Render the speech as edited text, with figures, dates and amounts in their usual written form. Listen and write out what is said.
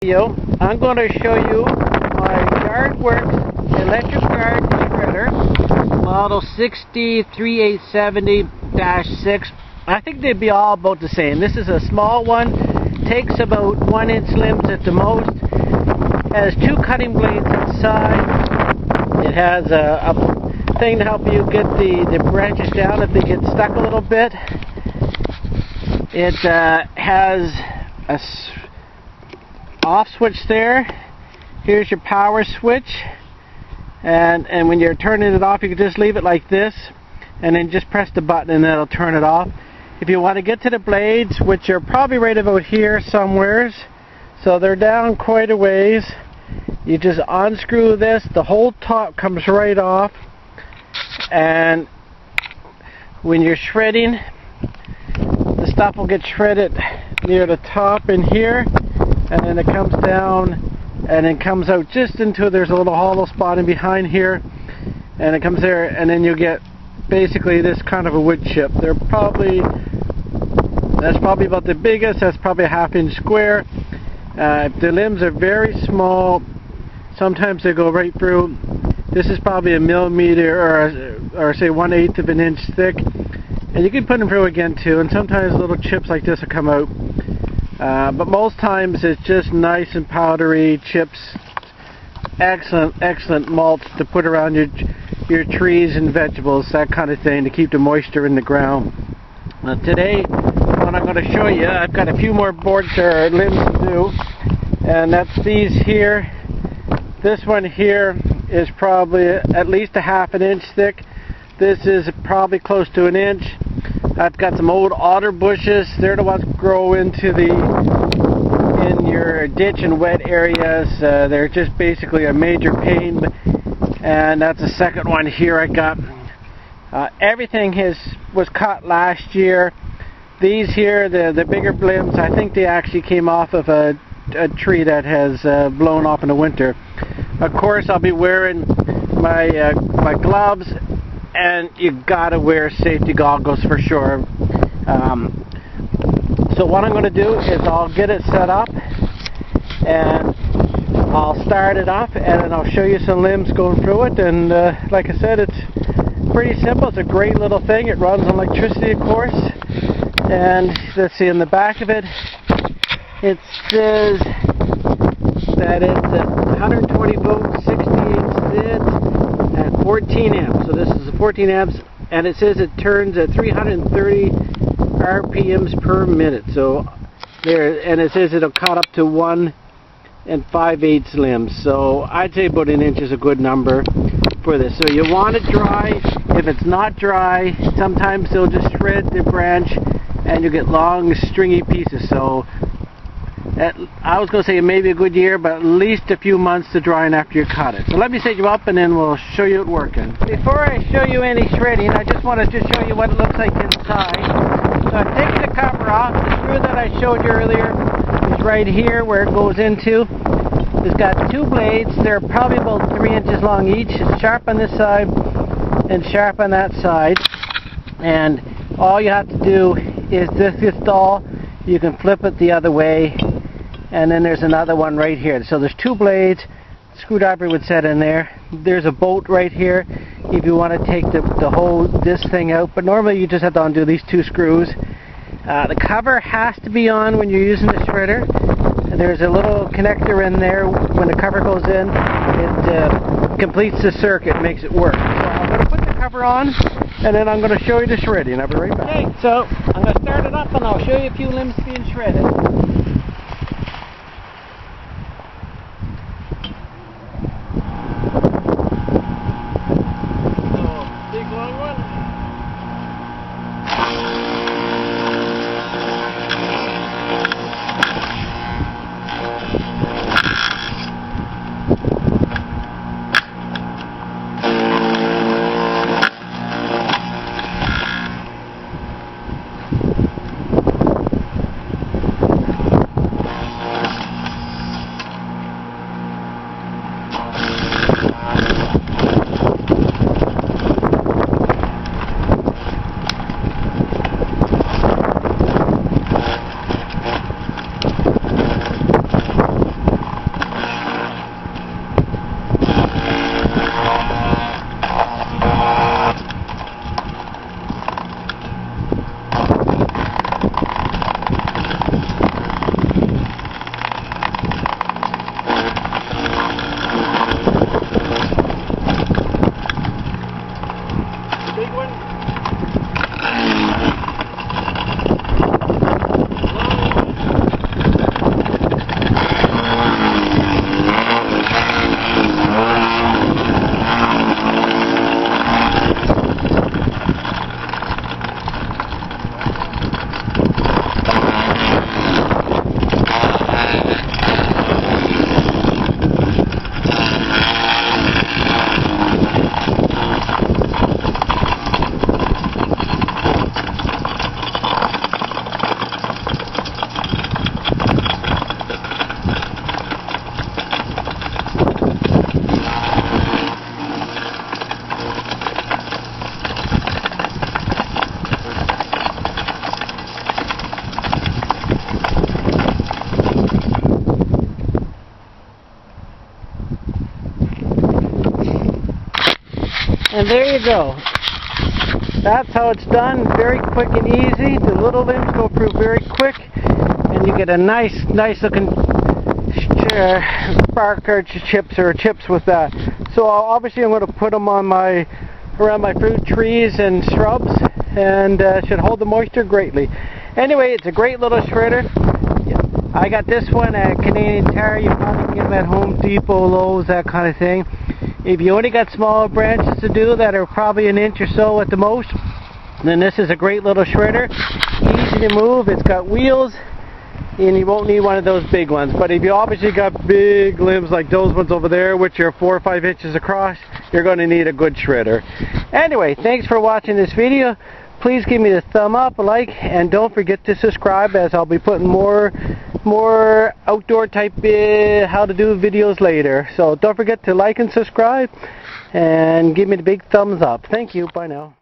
Video, I'm going to show you my Yardworks electric garden shredder, model 63A70-6. I think they'd be all about the same. This is a small one, takes about 1-inch limbs at the most, has 2 cutting blades inside. It has a thing to help you get the branches down if they get stuck a little bit. It has a off switch there. Here's your power switch, and when you're turning it off, you can just leave it like this and then just press the button and it'll turn it off. If you want to get to the blades, which are probably right about here somewheres, so they're down quite a ways, you just unscrew this, the whole top comes right off, and when you're shredding, the stuff will get shredded near the top in here, and then it comes down and then comes out just until there's a little hollow spot in behind here, and it comes there, and then you get basically this kind of a wood chip. That's probably about the biggest. That's probably a 1/2 inch square. If the limbs are very small, sometimes they go right through. This is probably a millimeter or say 1/8 of an inch thick, and you can put them through again too, and sometimes little chips like this will come out. But most times it's just nice and powdery chips. Excellent mulch to put around your trees and vegetables, that kind of thing, to keep the moisture in the ground. Today, what I'm going to show you, I've got a few more boards or limbs to do, and that's these here. This one here is probably at least a 1/2 inch thick. This is probably close to 1 inch. I've got some old alder bushes. They're the ones that grow in your ditch and wet areas. They're just basically a major pain. And that's the second one here I got. Everything was cut last year. These here, the bigger limbs, I think they actually came off of a tree that has blown off in the winter. Of course, I'll be wearing my gloves, and you gotta wear safety goggles for sure. So what I'm going to do is I'll get it set up, and I'll start it up, and then I'll show you some limbs going through it. And like I said, it's pretty simple. It's a great little thing. It runs on electricity, of course. And let's see, in the back of it, it says that it's a 120 volt, 60-inch bit at 14 amps. So this is a 14 amps, and it says it turns at 330 RPMs per minute. So there, and it says it'll cut up to 1 5/8 limbs. So I'd say about 1 inch is a good number for this. So you want it dry. If it's not dry, sometimes they'll just shred the branch, and you get long, stringy pieces. So I was going to say maybe a good year, but at least a few months to dry after you cut it. So let me set you up, and then we'll show you it working. Before I show you any shredding, I just want to show you what it looks like inside. So I've taken the cover off. The screw that I showed you earlier is right here where it goes into. It's got 2 blades. They're probably about 3 inches long each. It's sharp on this side and sharp on that side. And all you have to do is this install. You can flip it the other way, and then there's another one right here. So there's 2 blades. Screwdriver would set in there. There's a bolt right here if you want to take this thing out, but normally you just have to undo these 2 screws. The cover has to be on when you're using the shredder. And there's a little connector in there. When the cover goes in, it completes the circuit, makes it work. So I'm going to put the cover on, and then I'm going to show you the shredding. I'll be right back. Okay, so I'm going to start it up, and I'll show you a few limbs being shredded. And there you go. That's how it's done. Very quick and easy. The little limbs go through very quick, and you get a nice looking bark or chips with that. So obviously I'm going to put them on around my fruit trees and shrubs, and should hold the moisture greatly. Anyway, it's a great little shredder. I got this one at Canadian Tire. You probably can get them at Home Depot, Lowe's, that kind of thing. If you only got small branches to do that are probably an inch or so at the most, then this is a great little shredder. Easy to move. It's got wheels, and you won't need one of those big ones. But if you obviously got big limbs like those ones over there, which are 4 or 5 inches across, you're going to need a good shredder. Anyway, thanks for watching this video. Please give me a thumb up, a like, and don't forget to subscribe, as I'll be putting more outdoor type how to do videos later. So don't forget to like and subscribe, and give me the big thumbs up. Thank you. Bye now.